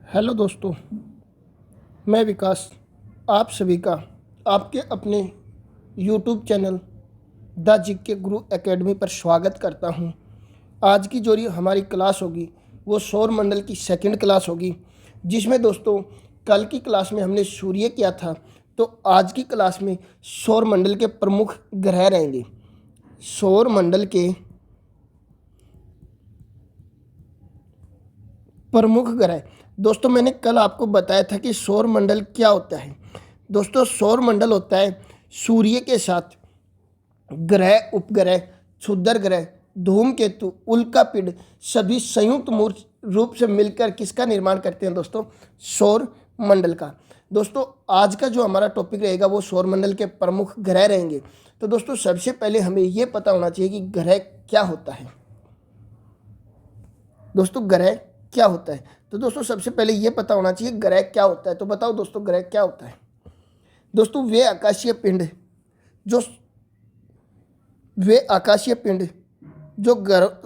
Hello दोस्तों, मैं विकास आप सभी का आपके अपने YouTube channel the GK Guru academy पर स्वागत करता हूं। आज की जो हमारी क्लास होगी वो सौर मंडल की सेकंड क्लास होगी, जिसमें दोस्तों कल की क्लास में हमने सूर्य किया था, तो आज की क्लास में सौर मंडल के प्रमुख ग्रह रहेंगे। सौर मंडल के प्रमुख ग्रह दोस्तों, मैंने कल आपको बताया था कि सौर मंडल क्या होता है। दोस्तों, सौर मंडल होता है सूर्य के साथ ग्रह, उपग्रह, क्षुद्र ग्रह, धूमकेतु, उल्कापिंड सभी संयुक्त मूर्त रूप से मिलकर किसका निर्माण करते हैं दोस्तों? सौर मंडल का। दोस्तों, आज का जो हमारा टॉपिक रहेगा वो सौर मंडल के प्रमुख ग्रह रहेंगे। तो दोस्तों, सबसे पहले हमें ये पता होना चाहिए कि ग्रह क्या होता है। दोस्तों, ग्रह क्या होता है? तो दोस्तों, सबसे पहले ये पता होना चाहिए ग्रह क्या होता है। तो बताओ दोस्तों, ग्रह क्या होता है? दोस्तों, वे आकाशीय पिंड जो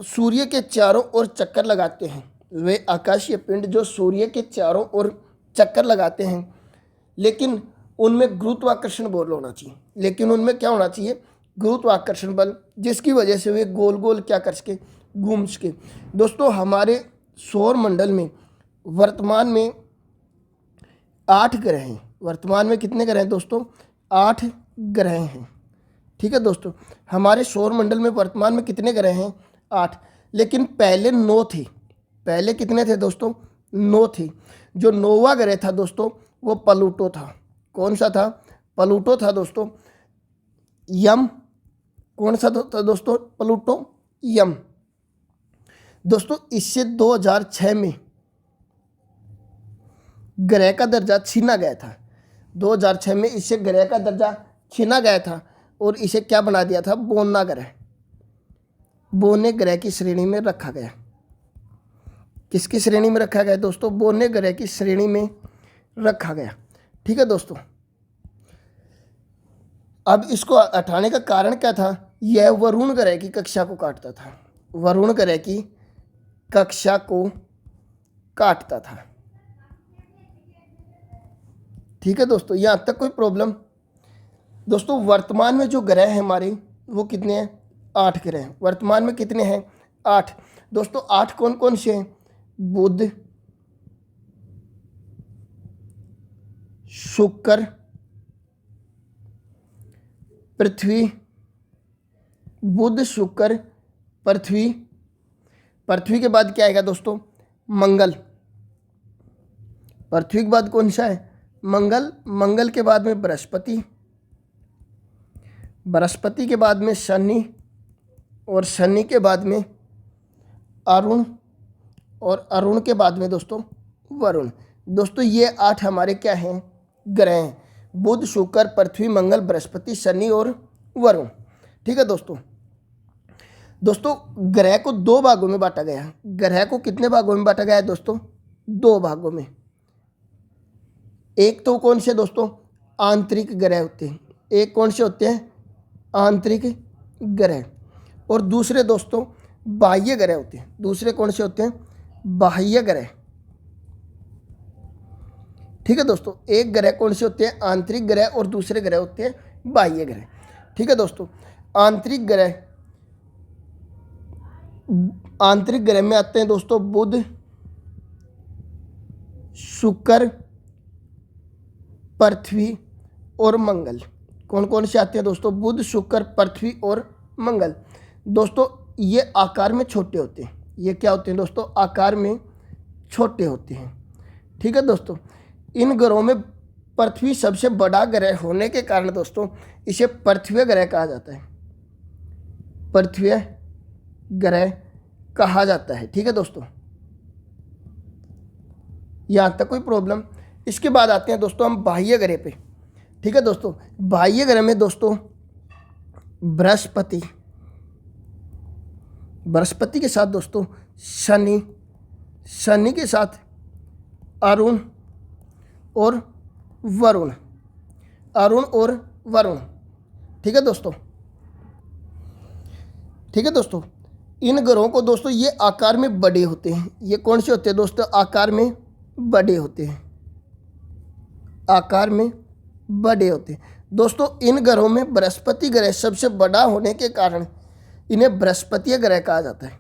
सूर्य के चारों ओर चक्कर लगाते हैं। वे आकाशीय पिंड जो सूर्य के चारों ओर चक्कर लगाते हैं, लेकिन उनमें गुरुत्वाकर्षण बल होना चाहिए। लेकिन उनमें क्या होना चाहिए? गुरुत्वाकर्षण बल, जिसकी वजह से वे गोल गोल क्या कर सके? घूम सके। दोस्तों, हमारे सौर मंडल में वर्तमान में 8 ग्रह हैं। वर्तमान में कितने ग्रह हैं दोस्तों? 8 ग्रह हैं। ठीक है दोस्तों, हमारे सौर मंडल में वर्तमान में कितने ग्रह हैं? 8। लेकिन पहले 9 थे। पहले कितने थे दोस्तों? 9 थे। जो 9वां ग्रह था दोस्तों वो प्लूटो था। कौन सा था? प्लूटो था दोस्तों। यम। कौन सा था दोस्तों? प्लूटो, यम। दोस्तों, इससे 2006 में ग्रह का दर्जा छीना गया था। 2006 में इससे ग्रह का दर्जा छीना गया था और इसे क्या बना दिया था? बोना ग्रह। बोने ग्रह की श्रेणी में रखा गया। किसकी श्रेणी में रखा गया दोस्तों? बोने ग्रह की श्रेणी में रखा गया। ठीक है दोस्तों, अब इसको हटाने का कारण क्या था? यह वरुण ग्रह की कक्षा को काटता था। वरुण ग्रह की कक्षा को काटता था। ठीक है दोस्तों, यहाँ तक कोई प्रॉब्लम? दोस्तों, वर्तमान में जो ग्रह हैं हमारे वो कितने हैं? 8 ग्रह हैं। वर्तमान में कितने हैं? 8। दोस्तों, 8 कौन कौन से हैं? बुध, शुक्र, पृथ्वी, बुध, शुक्र, पृथ्वी। पृथ्वी के बाद क्या आएगा दोस्तों? मंगल। पृथ्वी के बाद कौन सा है? मंगल। मंगल के बाद में बृहस्पति। बृहस्पति के बाद में शनि, और शनि के बाद में अरुण, और अरुण के बाद में दोस्तों वरुण। दोस्तों, ये 8 हमारे क्या हैं? ग्रह हैं। बुध, शुक्र, पृथ्वी, मंगल, बृहस्पति, शनि और वरुण। ठीक है दोस्तों। दोस्तों, ग्रह को 2 भागों में बांटा गया है। ग्रह को कितने भागों में बांटा गया है दोस्तों? 2 भागों में। एक तो कौन से दोस्तों? आंतरिक ग्रह होते हैं। एक कौन से होते हैं? आंतरिक ग्रह। और दूसरे दोस्तों बाह्य ग्रह होते हैं। दूसरे कौन से होते हैं? बाह्य ग्रह। ठीक है दोस्तों, एक ग्रह कौन से होते हैं? आंतरिक ग्रह, और दूसरे ग्रह होते हैं बाह्य ग्रह। ठीक है दोस्तों, आंतरिक ग्रह में आते हैं दोस्तों बुध, शुक्र, पृथ्वी और मंगल। कौन कौन से आते हैं दोस्तों? बुध, शुक्र, पृथ्वी और मंगल। दोस्तों, ये आकार में छोटे होते हैं। ये क्या होते हैं दोस्तों? आकार में छोटे होते हैं। ठीक है दोस्तों, इन ग्रहों में पृथ्वी सबसे बड़ा ग्रह होने के कारण दोस्तों इसे पृथ्वी ग्रह कहा जाता है। पृथ्वी ग्रह कहा जाता है। ठीक है दोस्तों, यहाँ तक कोई प्रॉब्लम? इसके बाद आते हैं दोस्तों हम बाह्य ग्रह पे। ठीक है दोस्तों, बाह्य ग्रह में दोस्तों बृहस्पति, बृहस्पति के साथ दोस्तों शनि, शनि के साथ अरुण और वरुण, अरुण और वरुण। ठीक है दोस्तों। ठीक है दोस्तों, इन ग्रहों को दोस्तों ये आकार में बड़े होते हैं। ये कौन से होते हैं दोस्तों? आकार में बड़े होते हैं, आकार में बड़े होते हैं। दोस्तों इन ग्रहों में बृहस्पति ग्रह सबसे बड़ा होने के कारण इन्हें बृहस्पतीय ग्रह कहा जाता है।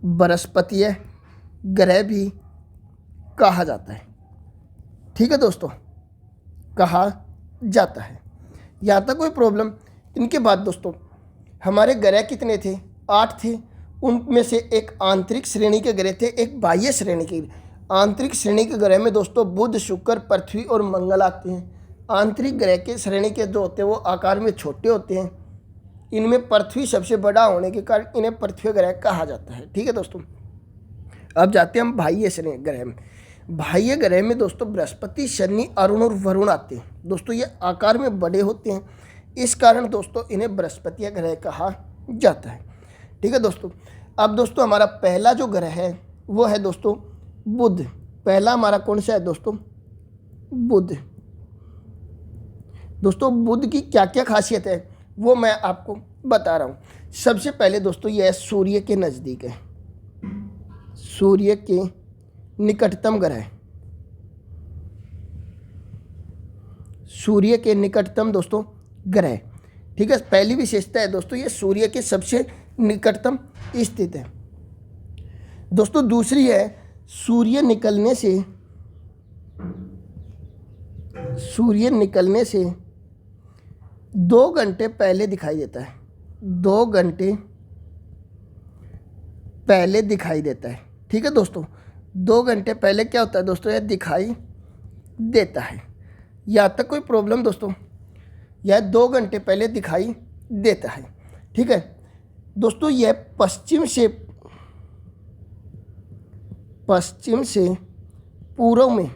बृहस्पतीय ग्रह भी कहा जाता है। ठीक है दोस्तों, कहा जाता है। यहाँ तक कोई प्रॉब्लम? इनके बाद दोस्तों हमारे ग्रह कितने थे? 8 थे। उनमें से एक आंतरिक श्रेणी के ग्रह थे, एक बाह्य श्रेणी के। आंतरिक श्रेणी के ग्रह में दोस्तों बुध, शुक्र, पृथ्वी और मंगल आते हैं। आंतरिक ग्रह के श्रेणी के जो होते हैं वो आकार में छोटे होते हैं। इनमें पृथ्वी सबसे बड़ा होने के कारण इन्हें पृथ्वी ग्रह कहा जाता है। ठीक है दोस्तों, अब जाते हैं हम बाह्य श्रेणी ग्रह में। बाह्य ग्रह में दोस्तों बृहस्पति, शनि, अरुण और वरुण आते हैं। दोस्तों ये आकार में बड़े होते हैं, इस कारण दोस्तों इन्हें बृहस्पतीय ग्रह कहा जाता है। ठीक है दोस्तों, अब दोस्तों हमारा पहला जो ग्रह है वो है दोस्तों बुध। पहला हमारा कौन सा है दोस्तों? बुध। दोस्तों बुध की क्या क्या खासियत है वो मैं आपको बता रहा हूँ। सबसे पहले दोस्तों यह सूर्य के नज़दीक है, सूर्य के निकटतम ग्रह, सूर्य के निकटतम दोस्तों ग्रह। ठीक है, पहली विशेषता है दोस्तों ये सूर्य के सबसे निकटतम स्थित है। दोस्तों दूसरी है सूर्य निकलने से 2 घंटे पहले दिखाई देता है। 2 घंटे पहले दिखाई देता है। ठीक है दोस्तों, 2 घंटे पहले क्या होता है दोस्तों? यह दिखाई देता है। यहाँ तक कोई प्रॉब्लम दोस्तों? यह 2 घंटे पहले दिखाई देता है। ठीक है दोस्तों, यह पश्चिम से पूर्व में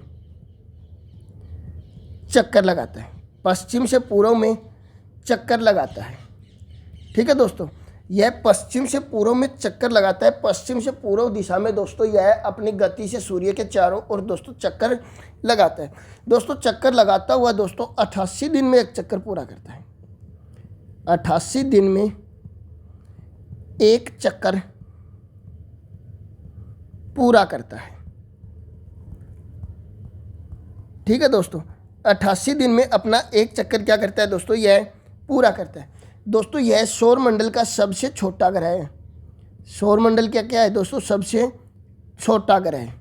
चक्कर लगाता है। पश्चिम से पूर्व में चक्कर लगाता है। ठीक है दोस्तों, यह पश्चिम से पूर्व में चक्कर लगाता है। पश्चिम से पूर्व दिशा में दोस्तों यह अपनी गति से सूर्य के चारों ओर दोस्तों चक्कर लगाता है। दोस्तों चक्कर लगाता हुआ दोस्तों 88 दिन में एक चक्कर पूरा करता है। 88 दिन में एक चक्कर पूरा करता है। ठीक है दोस्तों, 88 दिन में अपना एक चक्कर क्या करता है दोस्तों? यह पूरा करता है। दोस्तों यह सौर मंडल का सबसे छोटा ग्रह है। सौर मंडल क्या है दोस्तों? सबसे छोटा ग्रह है।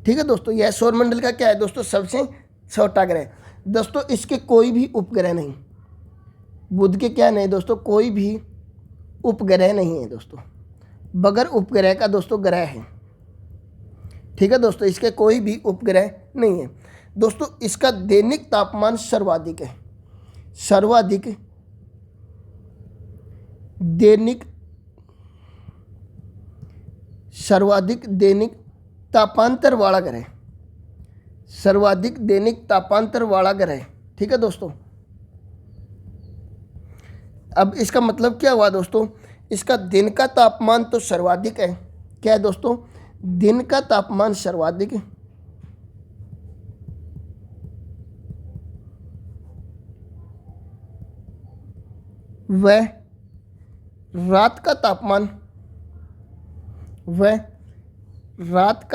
ठीक है दोस्तों, यह सौर मंडल का क्या है दोस्तों? सबसे छोटा ग्रह। दोस्तों इसके कोई भी उपग्रह नहीं। बुध के क्या नहीं दोस्तों? कोई भी उपग्रह नहीं है दोस्तों, बगैर उपग्रह का दोस्तों ग्रह है। ठीक है दोस्तों, इसके कोई भी उपग्रह नहीं है। दोस्तों इसका दैनिक तापमान सर्वाधिक है। सर्वाधिक दैनिक तापांतर वाला ग्रह, सर्वाधिक दैनिक तापांतर वाला ग्रह। ठीक है दोस्तों, अब इसका मतलब क्या हुआ दोस्तों? इसका दिन का तापमान तो सर्वाधिक है। क्या है दोस्तों? दिन का तापमान सर्वाधिक है। वह रात का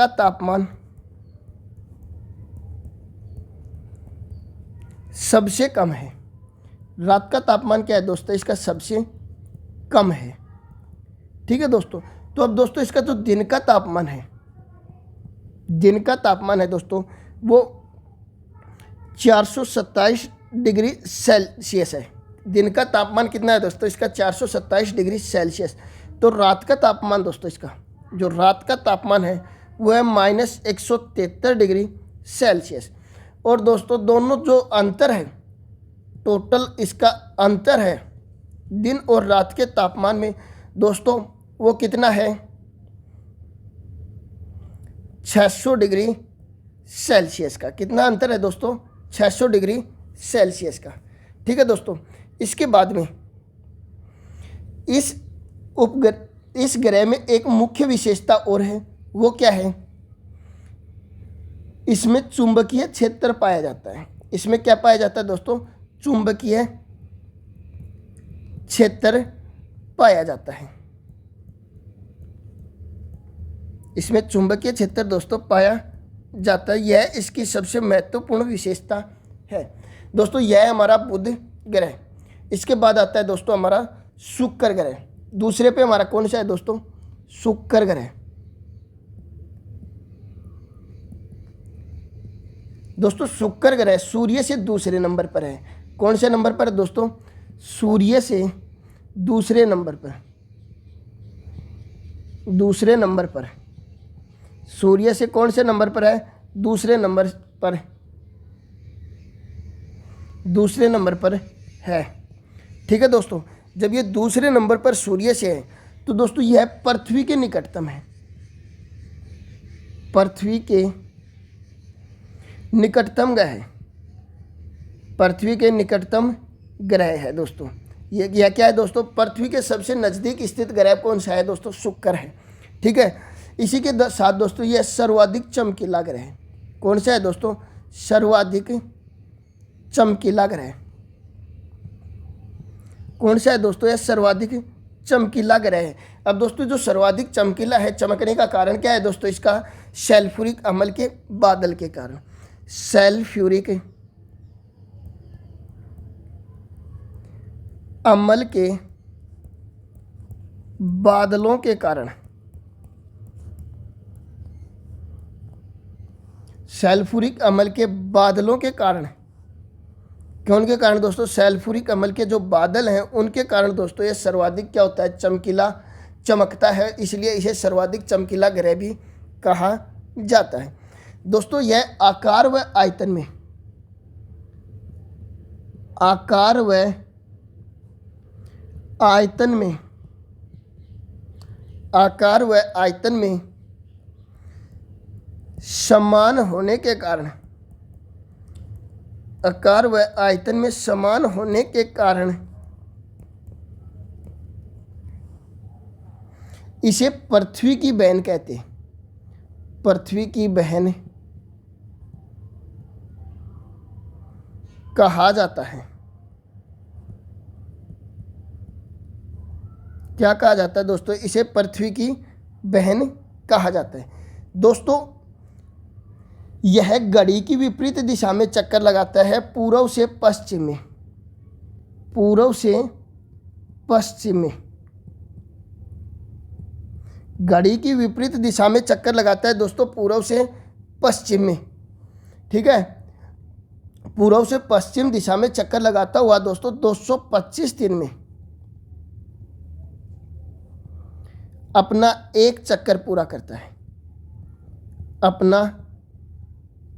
तापमान सबसे कम है। रात का तापमान क्या है दोस्तों? इसका सबसे कम है। ठीक है दोस्तों, तो अब दोस्तों इसका जो दिन का तापमान है दोस्तों वो 427 डिग्री सेल्सियस है। दिन का तापमान कितना है दोस्तों? इसका 427 डिग्री सेल्सियस। तो रात का तापमान दोस्तों, इसका जो रात का तापमान है वो है -173 डिग्री सेल्सियस। और दोस्तों दोनों जो अंतर है, टोटल इसका अंतर है दिन और रात के तापमान में दोस्तों वो कितना है? 600 डिग्री सेल्सियस का। कितना अंतर है दोस्तों? 600 डिग्री सेल्सियस का। ठीक है दोस्तों, इसके बाद में इस ग्रह में एक मुख्य विशेषता और है। वो क्या है? इसमें चुंबकीय क्षेत्र पाया जाता है। इसमें क्या पाया जाता है दोस्तों? चुंबकीय क्षेत्र पाया जाता है। इसमें चुंबकीय क्षेत्र दोस्तों पाया जाता है। यह इसकी सबसे महत्वपूर्ण विशेषता है। दोस्तों यह हमारा बुध ग्रह। इसके बाद आता है दोस्तों हमारा शुक्र ग्रह। दूसरे पे हमारा कौन सा है दोस्तों? शुक्र ग्रह। दोस्तों शुक्र ग्रह सूर्य से दूसरे नंबर पर है। कौन से नंबर पर है दोस्तों? सूर्य से दूसरे नंबर पर। दूसरे नंबर पर। सूर्य से कौन से नंबर पर है? दूसरे नंबर पर। दूसरे नंबर पर है। ठीक है दोस्तों, जब ये दूसरे नंबर पर सूर्य से है तो दोस्तों यह पृथ्वी के निकटतम है। पृथ्वी के निकटतम ग्रह है। पृथ्वी के निकटतम ग्रह है दोस्तों। यह क्या है दोस्तों? पृथ्वी के सबसे नज़दीक स्थित ग्रह कौन सा है दोस्तों? शुक्र है। ठीक है, इसी के साथ दोस्तों यह सर्वाधिक चमकीला ग्रह है। कौन सा है दोस्तों? सर्वाधिक चमकीला ग्रह। कौन सा है दोस्तों? यह सर्वाधिक चमकीला ग्रह है। अब दोस्तों जो सर्वाधिक चमकीला है, चमकने का कारण क्या है दोस्तों? इसका सल्फ्यूरिक अम्ल के बादल के कारण। सल्फ्यूरिक अम्ल के बादलों के कारण। सल्फ्यूरिक अम्ल के बादलों के कारण। कौन के कारण दोस्तों? सल्फ्यूरिक अम्ल के जो बादल हैं उनके कारण दोस्तों ये सर्वाधिक क्या होता है? चमकीला चमकता है। इसलिए इसे सर्वाधिक चमकीला ग्रह भी कहा जाता है। दोस्तों यह आकार व आयतन में, आकार व आयतन में, आकार व आयतन में समान होने के कारण, आकार व आयतन में समान होने के कारण इसे पृथ्वी की बहन कहते हैं। पृथ्वी की बहन कहा जाता है। क्या कहा जाता है दोस्तों? इसे पृथ्वी की बहन कहा जाता है। दोस्तों यह घड़ी की विपरीत दिशा में चक्कर लगाता है, पूर्व से पश्चिम में। पूर्व से पश्चिम में घड़ी की विपरीत दिशा में चक्कर लगाता है दोस्तों, पूर्व से पश्चिम में। ठीक है, पूर्व से पश्चिम दिशा में चक्कर लगाता हुआ दोस्तों 225 दिन में अपना एक चक्कर पूरा करता है। अपना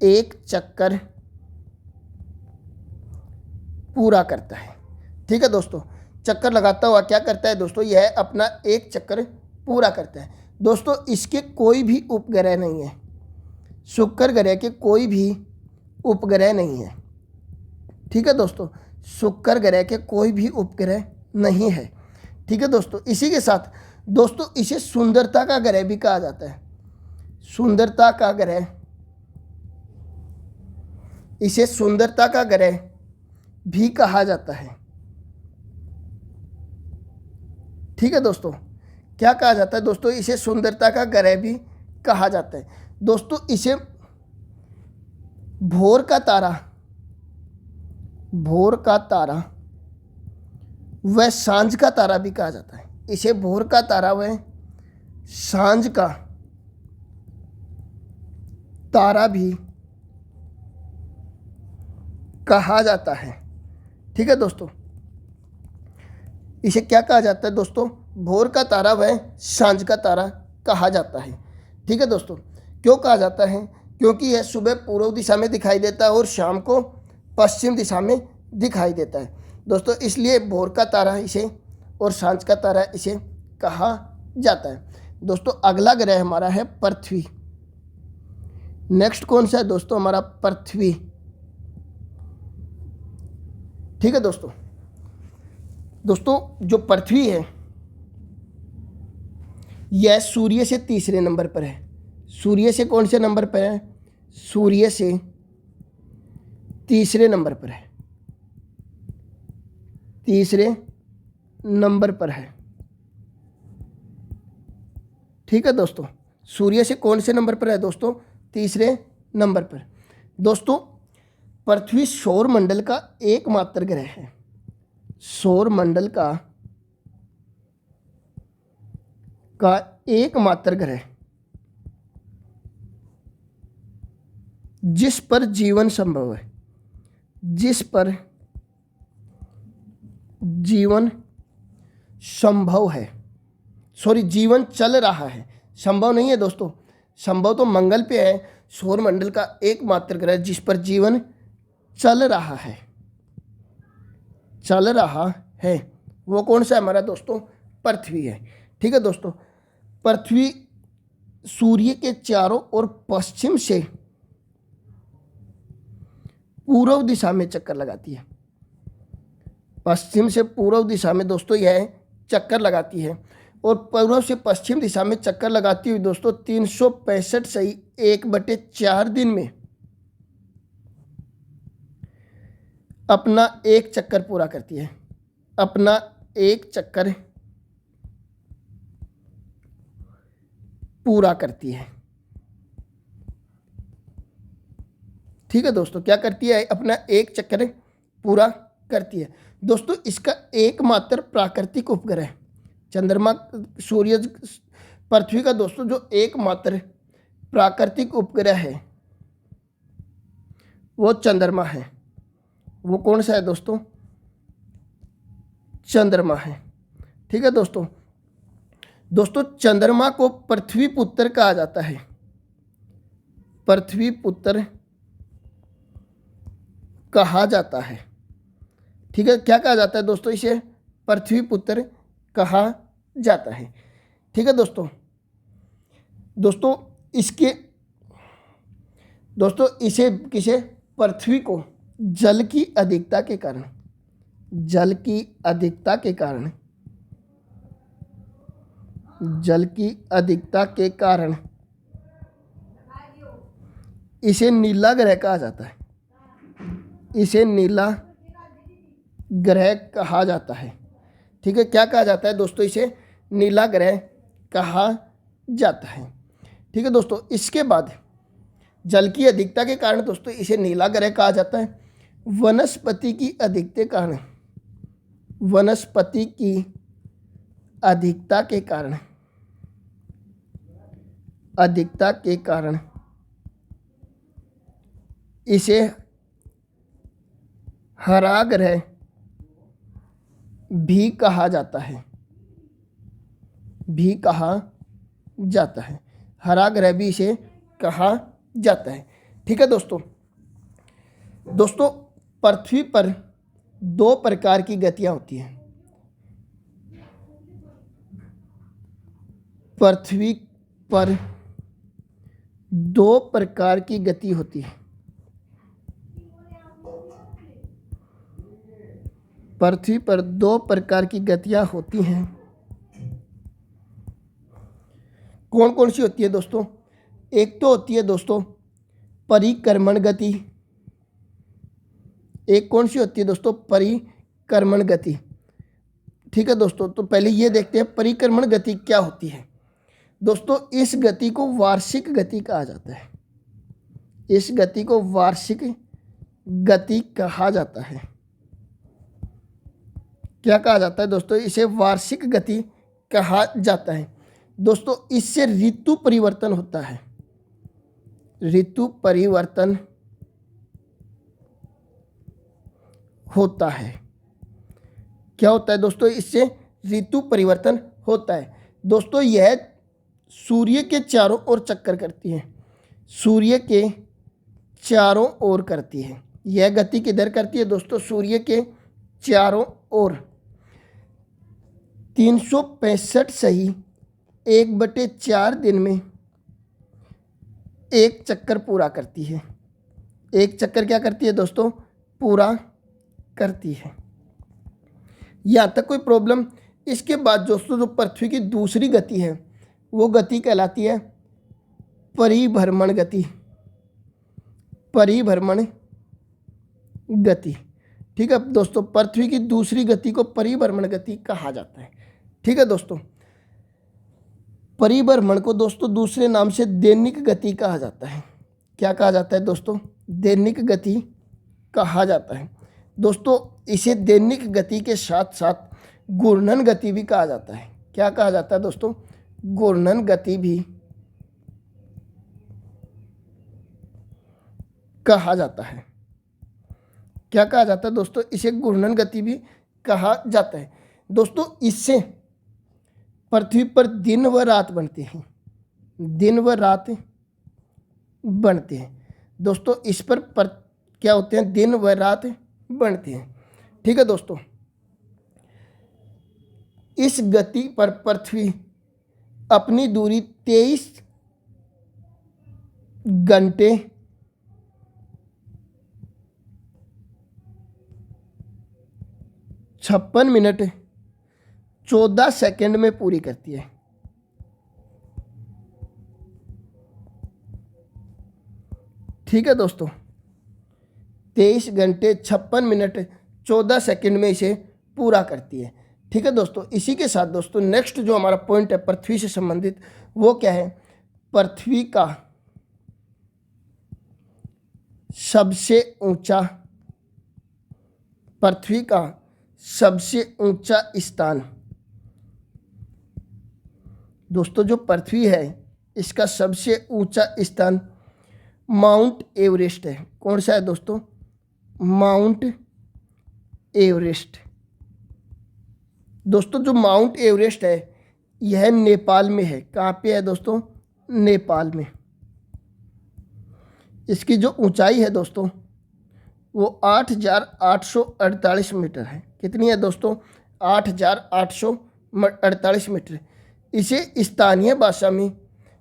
एक चक्कर पूरा करता है। ठीक है दोस्तों, चक्कर लगाता हुआ क्या करता है दोस्तों? यह अपना एक चक्कर पूरा करता है। दोस्तों इसके कोई भी उपग्रह नहीं है। शुक्र ग्रह के कोई भी उपग्रह नहीं है। ठीक है दोस्तों, शुक्र ग्रह के कोई भी उपग्रह नहीं है। ठीक है दोस्तों, इसी के साथ दोस्तों इसे सुंदरता का ग्रह भी कहा जाता है। सुंदरता का ग्रह, इसे सुंदरता का ग्रह भी कहा जाता है। ठीक है दोस्तों, क्या कहा जाता है दोस्तों? इसे सुंदरता का ग्रह भी कहा जाता है। दोस्तों इसे भोर का तारा, भोर का तारा व सांझ का तारा भी कहा जाता है। इसे भोर का तारा व सांझ का तारा भी कहा जाता है। ठीक है दोस्तों, इसे क्या कहा जाता है दोस्तों? भोर का तारा व सांझ का तारा कहा जाता है। ठीक है दोस्तों, क्यों कहा जाता है? क्योंकि यह सुबह पूर्व दिशा में दिखाई देता है और शाम को पश्चिम दिशा में दिखाई देता है दोस्तों, इसलिए भोर का तारा इसे और सांझ का तारा इसे कहा जाता है। दोस्तों अगला ग्रह हमारा है पृथ्वी। नेक्स्ट कौन सा है दोस्तों? हमारा पृथ्वी। ठीक है दोस्तों, दोस्तों जो पृथ्वी है यह सूर्य से तीसरे नंबर पर है। सूर्य से कौन से नंबर पर है? सूर्य से तीसरे नंबर पर है। तीसरे नंबर पर है। ठीक है दोस्तों, सूर्य से कौन से नंबर पर है दोस्तों? तीसरे नंबर पर। दोस्तों पृथ्वी सौर मंडल का एकमात्र ग्रह है। सौर मंडल का एकमात्र ग्रह जिस पर जीवन संभव है, जिस पर जीवन संभव है, सॉरी जीवन चल रहा है, संभव नहीं है दोस्तों। संभव तो मंगल पे है। सौर मंडल का एकमात्र ग्रह जिस पर जीवन चल रहा है, चल रहा है, वो कौन सा है हमारा दोस्तों? पृथ्वी है। ठीक है दोस्तों, पृथ्वी सूर्य के चारों ओर पश्चिम से पूर्व दिशा में चक्कर लगाती है। पश्चिम से पूर्व दिशा में दोस्तों यह चक्कर लगाती है और पूर्व से पश्चिम दिशा में चक्कर लगाती हुई दोस्तों 365 सही 1/4 दिन में अपना एक चक्कर पूरा करती है। अपना एक चक्कर पूरा करती है। ठीक है दोस्तों, क्या करती है? अपना एक चक्कर पूरा करती है। दोस्तों इसका एकमात्र प्राकृतिक उपग्रह चंद्रमा, सूर्य, पृथ्वी का दोस्तों जो एकमात्र प्राकृतिक उपग्रह है वो चंद्रमा है। वो कौन सा है दोस्तों? चंद्रमा है। ठीक है दोस्तों, दोस्तों चंद्रमा को पृथ्वी पुत्र कहा जाता है। पृथ्वी पुत्र कहा जाता है। ठीक है, क्या कहा जाता है दोस्तों? इसे पृथ्वी पुत्र कहा जाता है। ठीक है दोस्तों, इसके दोस्तों इसे किसे? पृथ्वी को जल की अधिकता के कारण, जल की अधिकता के कारण, जल की अधिकता के कारण इसे नीला ग्रह कहा जाता है। इसे नीला ग्रह कहा जाता है। ठीक है, क्या कहा जाता है दोस्तों? इसे नीला ग्रह कहा जाता है। ठीक है दोस्तों, इसके बाद जल की अधिकता के कारण दोस्तों इसे नीला ग्रह कहा जाता है। वनस्पति की अधिकता के कारण, वनस्पति की अधिकता के कारण, अधिकता के कारण इसे हरा ग्रह भी कहा जाता है। भी कहा जाता है, हरा ग्रह भी इसे कहा जाता है। ठीक है दोस्तों, पृथ्वी पर 2 प्रकार की गतियां होती हैं। पृथ्वी पर 2 प्रकार की गति होती है। पृथ्वी पर 2 प्रकार की गतियां होती हैं। कौन कौन सी होती है दोस्तों? एक तो होती है दोस्तों परिक्रमण गति। एक कौन सी होती है दोस्तों? परिक्रमण गति। ठीक है दोस्तों, तो पहले ये देखते हैं परिक्रमण गति क्या होती है। दोस्तों इस गति को वार्षिक गति कहा जाता है। इस गति को वार्षिक गति कहा जाता है। क्या कहा जाता है दोस्तों? इसे वार्षिक गति कहा जाता है। दोस्तों इससे ऋतु परिवर्तन होता है। ऋतु परिवर्तन होता है। क्या होता है दोस्तों? इससे ऋतु परिवर्तन होता है। दोस्तों यह सूर्य के चारों ओर चक्कर करती है। सूर्य के चारों ओर करती है। यह गति किधर करती है दोस्तों? सूर्य के चारों ओर 365 सही 1/4 दिन में एक चक्कर पूरा करती है। एक चक्कर क्या करती है दोस्तों? पूरा करती है। यहाँ तक कोई प्रॉब्लम? इसके बाद दोस्तों जो पृथ्वी की दूसरी गति है वो गति कहलाती है परिभ्रमण गति। परिभ्रमण गति। ठीक है दोस्तों, पृथ्वी की दूसरी गति को परिभ्रमण गति कहा जाता है। ठीक है दोस्तों, परिभ्रमण को दोस्तों दूसरे नाम से दैनिक गति कहा जाता है। क्या कहा जाता है दोस्तों? दैनिक गति कहा जाता है। दोस्तों इसे दैनिक गति के साथ साथ घूर्णन गति भी कहा जाता है। क्या कहा जाता है दोस्तों? घूर्णन गति भी कहा जाता है। क्या कहा जाता है दोस्तों? इसे घूर्णन गति भी कहा जाता है। दोस्तों इससे पृथ्वी पर दिन व रात बनते हैं, दिन व रात बनते हैं। दोस्तों इस पर क्या होते हैं? दिन व रात बनते हैं। ठीक है दोस्तों, इस गति पर पृथ्वी अपनी दूरी 23 घंटे 56 मिनट 14 सेकंड में पूरी करती है। ठीक है दोस्तों, 23 घंटे 56 मिनट 14 सेकंड में इसे पूरा करती है। ठीक है दोस्तों, इसी के साथ दोस्तों नेक्स्ट जो हमारा पॉइंट है पृथ्वी से संबंधित, वो क्या है? पृथ्वी का सबसे ऊंचा, पृथ्वी का सबसे ऊंचा स्थान। दोस्तों जो पृथ्वी है इसका सबसे ऊंचा स्थान माउंट एवरेस्ट है। कौन सा है दोस्तों? Mount Everest. दोस्तों जो माउंट एवरेस्ट है यह नेपाल में है। कहाँ पे है दोस्तों? नेपाल में। इसकी जो ऊंचाई है दोस्तों वो 8,848 मीटर है। कितनी है दोस्तों? 8,848 मीटर। इसे स्थानीय भाषा में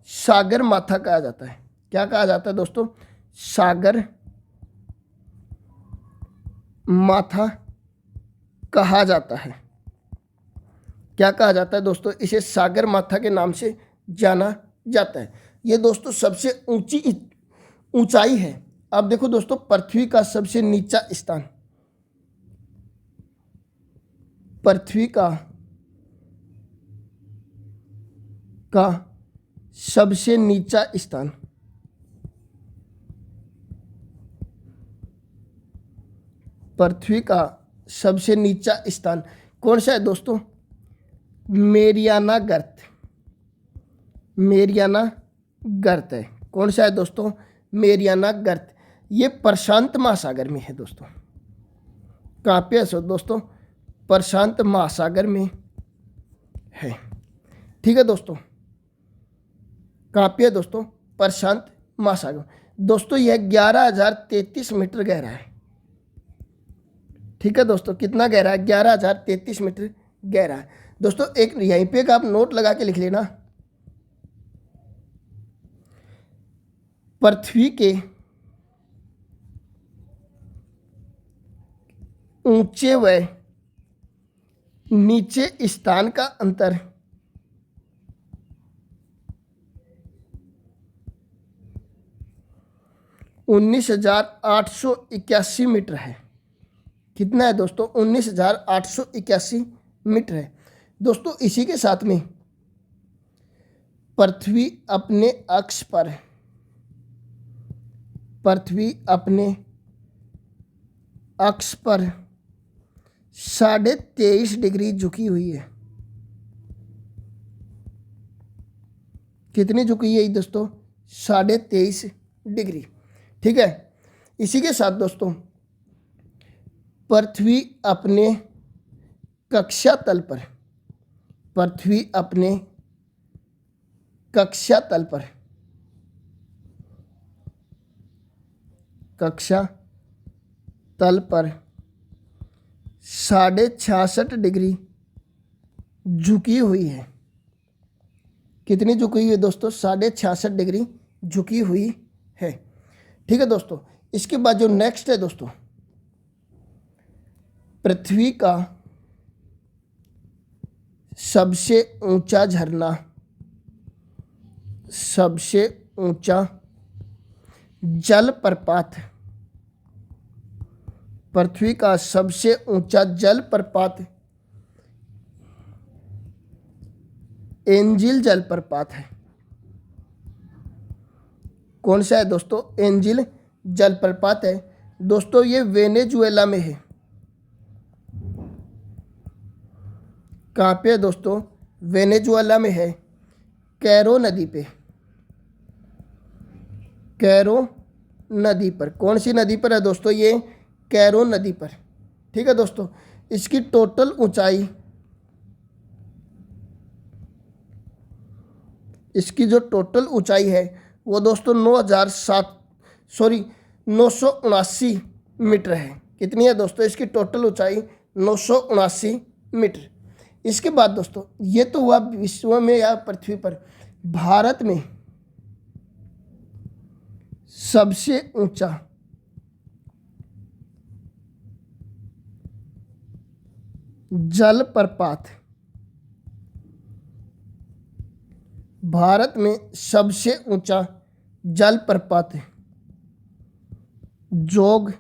सागर माथा कहा जाता है। क्या कहा जाता है दोस्तों? सागर माथा कहा जाता है। क्या कहा जाता है दोस्तों? इसे सागर माथा के नाम से जाना जाता है। ये दोस्तों सबसे ऊंचाई है। अब देखो दोस्तों पृथ्वी का सबसे नीचा स्थान, पृथ्वी का सबसे नीचा स्थान, पृथ्वी का सबसे नीचा स्थान कौन सा है दोस्तों? मेरियाना गर्त। मेरियाना गर्त है। कौन सा है दोस्तों? मेरियाना गर्त। ये प्रशांत महासागर में है दोस्तों। कहाँ पे है दोस्तों? प्रशांत महासागर में है। ठीक है दोस्तों, कहाँ पे है दोस्तों? प्रशांत महासागर। दोस्तों यह 11,033 मीटर गहरा है। ठीक है दोस्तों, कितना गहरा है? 11,033 मीटर गहरा है। दोस्तों एक यहीं पे आप नोट लगा के लिख लेना, पृथ्वी के ऊंचे व नीचे स्थान का अंतर 19,881 मीटर है। कितना है दोस्तों? 19,881 मीटर है। दोस्तों इसी के साथ में पृथ्वी अपने अक्ष पर, पृथ्वी अपने अक्ष पर 23.5 डिग्री झुकी हुई है। कितनी झुकी है दोस्तों? 23.5 डिग्री। ठीक है, इसी के साथ दोस्तों पृथ्वी अपने कक्षा तल पर, पृथ्वी अपने कक्षा तल पर, कक्षा तल पर 66.5 डिग्री झुकी हुई है। कितनी झुकी हुई है दोस्तों? 66.5 डिग्री झुकी हुई है। ठीक है दोस्तों, इसके बाद जो नेक्स्ट है दोस्तों, पृथ्वी का सबसे ऊंचा झरना, सबसे ऊंचा जलप्रपात, पृथ्वी का सबसे ऊंचा जलप्रपात एंजिल जलप्रपात है। कौन सा है दोस्तों? एंजिल जलप्रपात है। दोस्तों ये वेनेजुएला में है। कहाँ पे है दोस्तों? वेनेजुएला में है, कैरो नदी पे। कैरो नदी पर। कौन सी नदी पर है दोस्तों? ये कैरो नदी पर। ठीक है दोस्तों, इसकी टोटल ऊंचाई, इसकी जो टोटल ऊंचाई है वो दोस्तों 979 मीटर है। कितनी है दोस्तों इसकी टोटल ऊंचाई? 979 मीटर। इसके बाद दोस्तों ये तो हुआ विश्व में या पृथ्वी पर। भारत में सबसे ऊंचा जलप्रपात, भारत में सबसे ऊंचा जलप्रपात जोग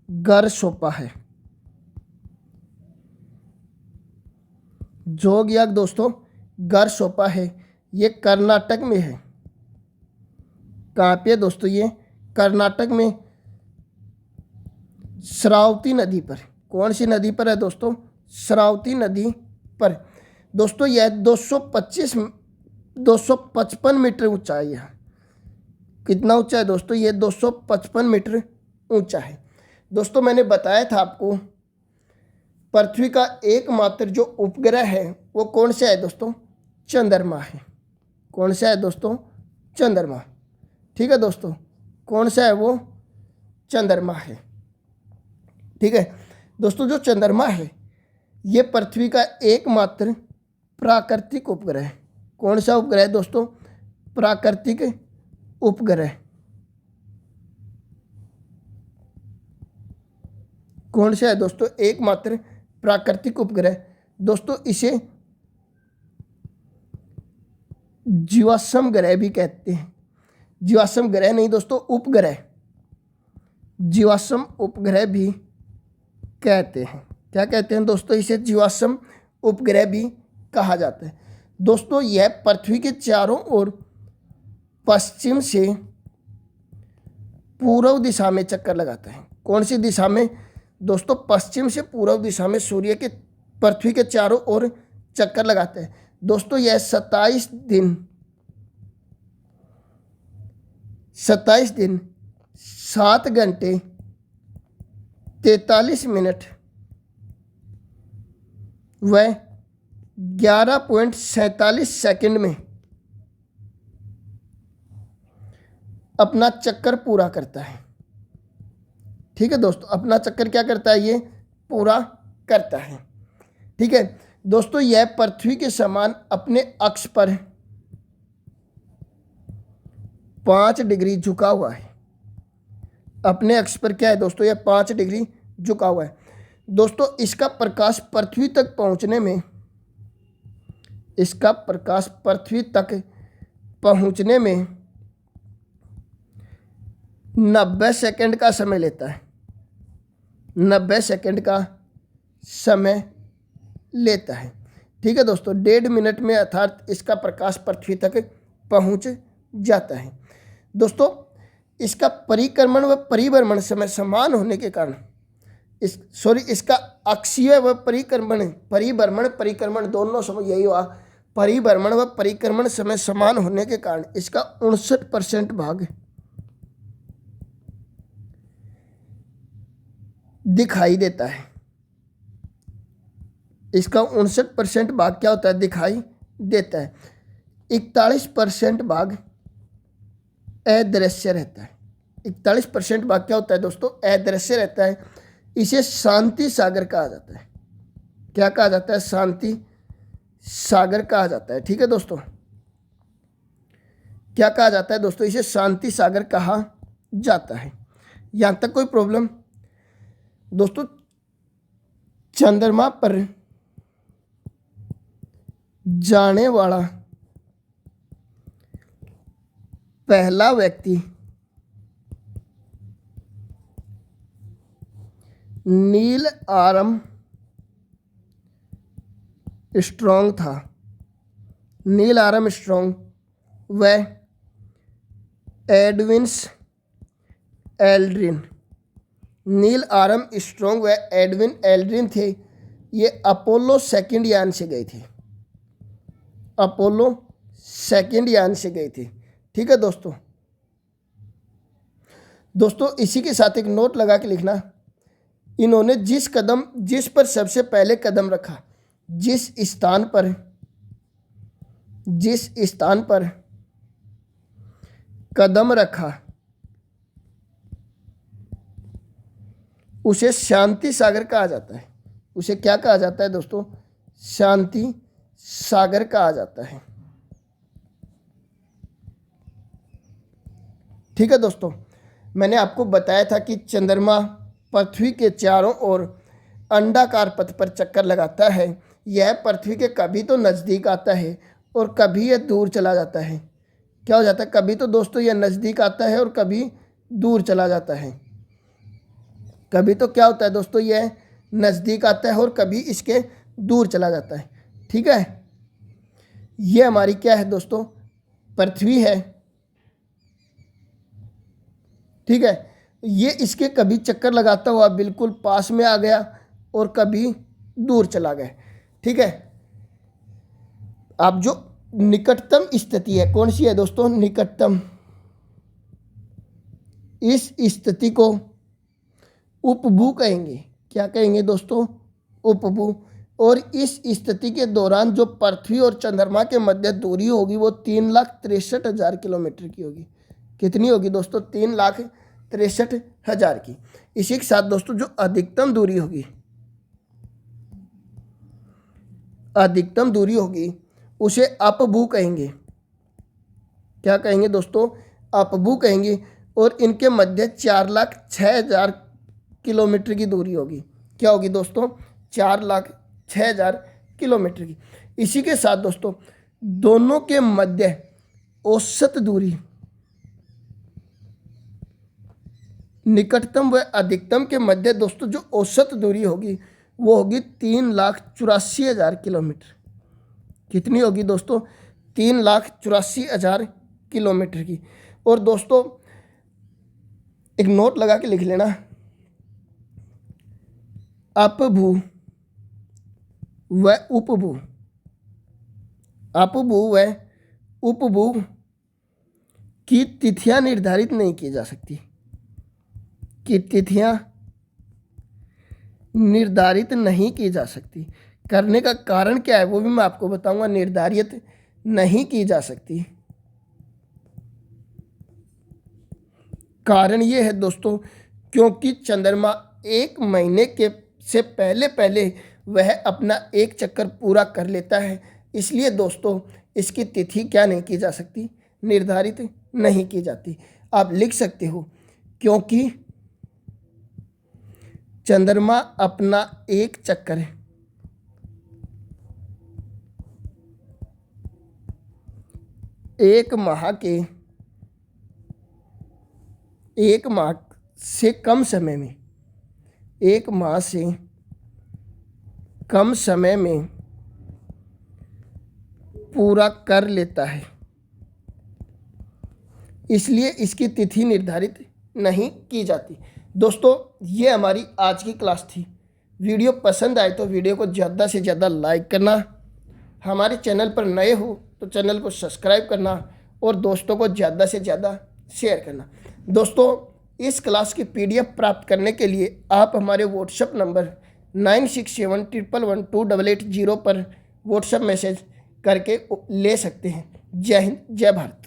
गरसोपा है। जोग याक दोस्तों गरसोपा है। ये कर्नाटक में है। कहाँ पे दोस्तों? ये कर्नाटक में श्रावती नदी पर। कौन सी नदी पर है दोस्तों? श्रावती नदी पर। दोस्तों यह 255 मीटर ऊंचाई है। कितना ऊंचा है दोस्तों? ये 255 मीटर ऊंचा है। दोस्तों मैंने बताया था आपको पृथ्वी का एकमात्र जो उपग्रह है वो कौन सा है दोस्तों? चंद्रमा है। कौन सा है दोस्तों? चंद्रमा। ठीक है दोस्तों, कौन सा है वो? चंद्रमा है। ठीक है दोस्तों, जो चंद्रमा है ये पृथ्वी का एकमात्र प्राकृतिक उपग्रह है। कौन सा उपग्रह है दोस्तों? प्राकृतिक उपग्रह। कौन सा है दोस्तों? एकमात्र प्राकृतिक उपग्रह। दोस्तों इसे जीवाश्म ग्रह भी कहते हैं। जीवाश्म ग्रह नहीं दोस्तों, उपग्रह। जीवाश्म उपग्रह भी कहते हैं। क्या कहते हैं दोस्तों? इसे जीवाश्म उपग्रह भी कहा जाता है। दोस्तों यह पृथ्वी के चारों ओर पश्चिम से पूर्व दिशा में चक्कर लगाता है। कौन सी दिशा में दोस्तों? पश्चिम से पूर्व दिशा में सूर्य के पृथ्वी के चारों ओर चक्कर लगाते हैं। दोस्तों यह 27 दिन 7 घंटे 43 मिनट व 11.47 सेकंड में अपना चक्कर पूरा करता है। ठीक है दोस्तों, अपना चक्कर क्या करता है? ये पूरा करता है। ठीक है दोस्तों, यह पृथ्वी के समान अपने अक्ष पर 5 डिग्री झुका हुआ है। अपने अक्ष पर क्या है दोस्तों? यह 5 डिग्री झुका हुआ है। दोस्तों इसका प्रकाश पृथ्वी तक पहुंचने में, इसका प्रकाश पृथ्वी तक पहुंचने में 90 सेकंड का समय लेता है। 90 सेकंड का समय लेता है। ठीक है दोस्तों, 1.5 मिनट में अर्थात इसका प्रकाश पृथ्वी तक पहुंच जाता है। दोस्तों इसका परिक्रमण व परिभ्रमण समय समान होने के कारण इसका अक्षीय व परिक्रमण दोनों समय यही हुआ। परिभ्रमण व परिक्रमण समय समान होने के कारण इसका 59% भाग दिखाई देता है। इसका 59% भाग क्या होता है? दिखाई देता है। 41% भाग अदृश्य रहता है। 41% भाग क्या होता है दोस्तों? अदृश्य रहता है। इसे शांति सागर कहा जाता है। क्या कहा जाता है? शांति सागर कहा जाता है। ठीक है दोस्तों, क्या कहा जाता है दोस्तों? इसे शांति सागर कहा जाता है। यहां तक कोई प्रॉब्लम? दोस्तों चंद्रमा पर जाने वाला पहला व्यक्ति नील आर्मस्ट्रॉन्ग था। नील आर्मस्ट्रॉन्ग व एडविन एल्ड्रिन। नील आर्मस्ट्रॉन्ग व एडविन एल्ड्रिन थे, ये अपोलो सेकंड यान से गए थे, अपोलो सेकंड यान से गए थे। ठीक है दोस्तों। दोस्तों इसी के साथ एक नोट लगा के लिखना, इन्होंने जिस पर सबसे पहले कदम रखा, जिस स्थान पर कदम रखा उसे शांति सागर कहा जाता है। उसे क्या कहा जाता है दोस्तों? शांति सागर कहा जाता है। ठीक है दोस्तों, मैंने आपको बताया था कि चंद्रमा पृथ्वी के चारों ओर अंडाकार पथ पर चक्कर लगाता है। यह पृथ्वी के कभी तो नज़दीक आता है और कभी यह दूर चला जाता है। क्या हो जाता है? कभी तो दोस्तों यह नज़दीक आता है और कभी दूर चला जाता है। कभी तो क्या होता है दोस्तों, यह नज़दीक आता है और कभी इसके दूर चला जाता है। ठीक है, यह हमारी क्या है दोस्तों? पृथ्वी है। ठीक है, ये इसके कभी चक्कर लगाता हुआ बिल्कुल पास में आ गया और कभी दूर चला गया। ठीक है, अब जो निकटतम स्थिति है कौन सी है दोस्तों? निकटतम। इस स्थिति को उपभू कहेंगे। क्या कहेंगे दोस्तों? उपभू। और इस स्थिति के दौरान जो पृथ्वी और चंद्रमा के मध्य दूरी होगी वो 3,63,000 किलोमीटर की होगी। कितनी होगी दोस्तों? 3,63,000 की। इसी के साथ दोस्तों जो अधिकतम दूरी होगी उसे अपभू कहेंगे। क्या कहेंगे दोस्तों? अपभू कहेंगे। और इनके मध्य 4,06,000 किलोमीटर की दूरी होगी। क्या होगी दोस्तों? 4,06,000 किलोमीटर की। इसी के साथ दोस्तों दोनों के मध्य औसत दूरी, निकटतम व अधिकतम के मध्य दोस्तों जो औसत दूरी होगी वो होगी 3,84,000 किलोमीटर। कितनी होगी दोस्तों? 3,84,000 किलोमीटर की। और दोस्तों एक नोट लगा के लिख लेना, अपभू व उपभू। अपभू व उपभू की तिथियां निर्धारित नहीं की जा सकती। की तिथियां निर्धारित नहीं की जा सकती। करने का कारण क्या है वो भी मैं आपको बताऊंगा। निर्धारित नहीं की जा सकती, कारण ये है दोस्तों क्योंकि चंद्रमा एक महीने के से पहले वह अपना एक चक्कर पूरा कर लेता है। इसलिए दोस्तों इसकी तिथि क्या नहीं की जा सकती? निर्धारित नहीं की जाती। आप लिख सकते हो क्योंकि चंद्रमा अपना एक चक्कर एक माह से कम समय में, एक माह से कम समय में पूरा कर लेता है, इसलिए इसकी तिथि निर्धारित नहीं की जाती। दोस्तों ये हमारी आज की क्लास थी। वीडियो पसंद आए तो वीडियो को ज़्यादा से ज़्यादा लाइक करना, हमारे चैनल पर नए हो तो चैनल को सब्सक्राइब करना और दोस्तों को ज़्यादा से ज़्यादा शेयर करना। दोस्तों इस क्लास की PDF प्राप्त करने के लिए आप हमारे व्हाट्सएप नंबर 9671112880 पर व्हाट्सएप मैसेज करके ले सकते हैं। जय हिंद, जय भारत।